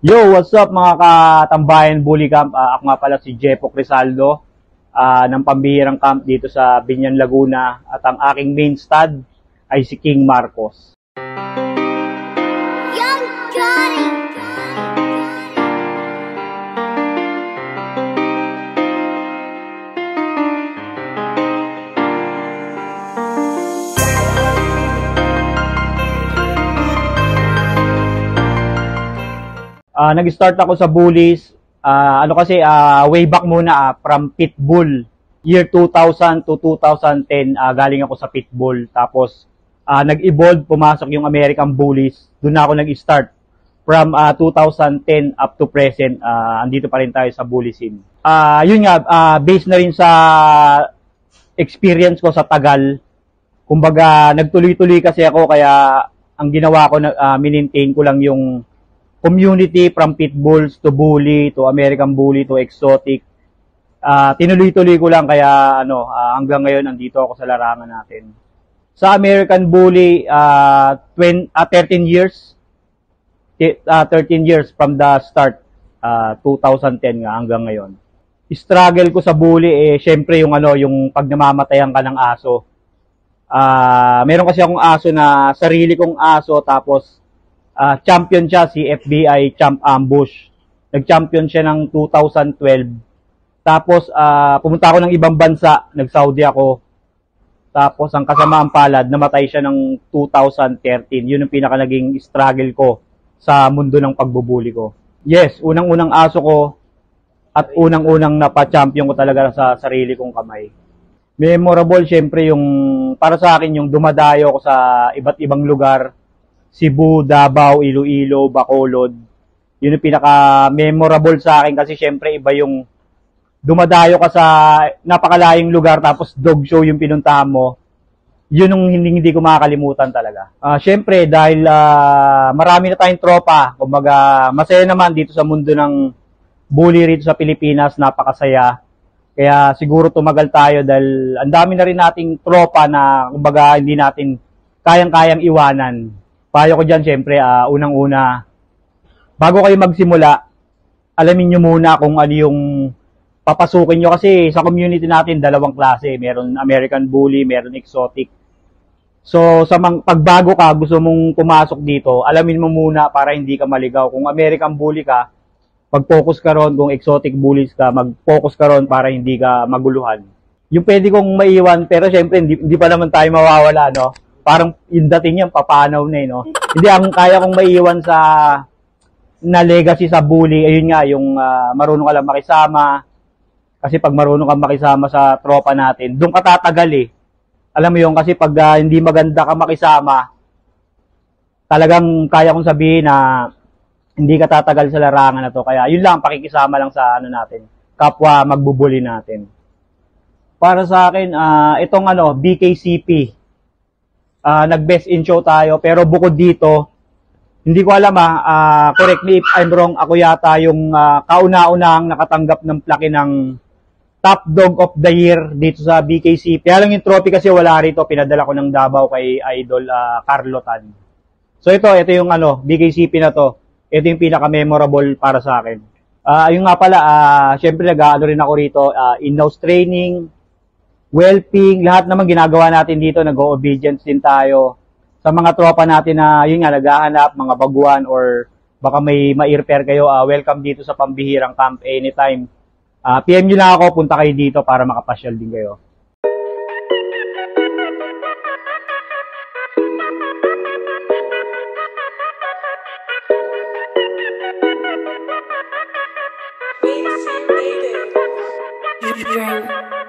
Yo, what's up mga katambayan Bully Camp? Ako nga pala si Jepo Crisaldo ng pambihirang camp dito sa Binyan, Laguna at ang aking main stud ay si King Marcos. Young Johnny. Nag-start ako sa bullies, way back muna from Pitbull. Year 2000 to 2010, galing ako sa Pitbull. Tapos, nag-evolve, pumasok yung American Bullies. Doon na ako nag-start. From 2010 up to present, andito pa rin tayo sa bully scene. Yun nga, based na rin sa experience ko sa tagal. Kumbaga, nagtuloy-tuloy kasi ako, kaya ang ginawa ko, minintain ko lang yung community from Pitbulls to Bully to American Bully to Exotic. Tinuloy-tuloy ko lang kaya hanggang ngayon andito ako sa larangan natin. Sa American Bully, 13 years. 13 years from the start, 2010 nga hanggang ngayon. Struggle ko sa bully syempre yung pag namamatayan ka ng aso. Meron kasi akong aso na sarili kong aso, tapos champion siya, si FBI Champ Ambush. Nag-champion siya ng 2012. Tapos, pumunta ako ng ibang bansa, nag-Saudi ako. Tapos, ang kasamaan palad, namatay siya ng 2013. Yun ang pinaka naging struggle ko sa mundo ng pagbubuli ko. Yes, unang-unang aso ko at unang-unang napa-champion ko talaga sa sarili kong kamay. Memorable, syempre, para sa akin, yung dumadayo ko sa iba't ibang lugar. Cebu, Davao, Iloilo, Bacolod. Yun yung pinaka-memorable sa akin kasi syempre iba yung dumadayo ka sa napakalayong lugar tapos dog show yung pinuntahan mo. Yun yung hindi ko makakalimutan talaga. Syempre dahil marami na tayong tropa, kumbaga masaya naman dito sa mundo ng bully rito sa Pilipinas, napakasaya. Kaya siguro tumagal tayo dahil ang dami na rin nating tropa na kumbaga hindi natin kayang-kayang iwanan. Payo ko dyan, syempre, unang-una, bago kayo magsimula, alamin nyo muna kung ano yung papasukin nyo. Kasi sa community natin, dalawang klase. Meron American Bully, meron Exotic. So, pagbago ka, gusto mong pumasok dito, alamin mo muna para hindi ka maligaw. Kung American Bully ka, mag-focus ka ron. Kung Exotic Bullies ka, mag-focus ka ron para hindi ka maguluhan. Yung pwede kong maiwan, pero syempre, hindi pa naman tayo mawawala, no? Parang yung dating yan, papanaw na no? Hindi, ang kaya kong maiwan na legacy sa bully, ayun nga, yung marunong ka lang makisama. Kasi pag marunong ka makisama sa tropa natin, doon ka tatagal Alam mo yun, kasi pag hindi maganda ka makisama, talagang kaya kong sabihin na hindi ka tatagal sa larangan na to. Kaya yun lang, pakikisama lang sa natin, kapwa magbubuli natin. Para sa akin, itong BKCP, nag-best in show tayo, pero bukod dito, hindi ko alam correct me if I'm wrong, ako yata yung kauna-unang nakatanggap ng plaque ng Top Dog of the Year dito sa BKCP. Kaya lang yung trophy kasi wala rito, pinadala ko ng Davao kay Idol Carlo Tan. So ito yung BKCP na to, ito yung pinaka-memorable para sa akin. Yung nga pala, syempre nag-aano rin ako rito, in-house training, whelping, lahat naman ginagawa natin dito, nag-o-obedience din tayo. Sa mga tropa natin na, yun nga, naghahanap, mga baguhan, or baka may ma-repair kayo, welcome dito sa pambihirang camp anytime. PM nyo lang ako, punta kayo dito para makapasyal din kayo. Drink.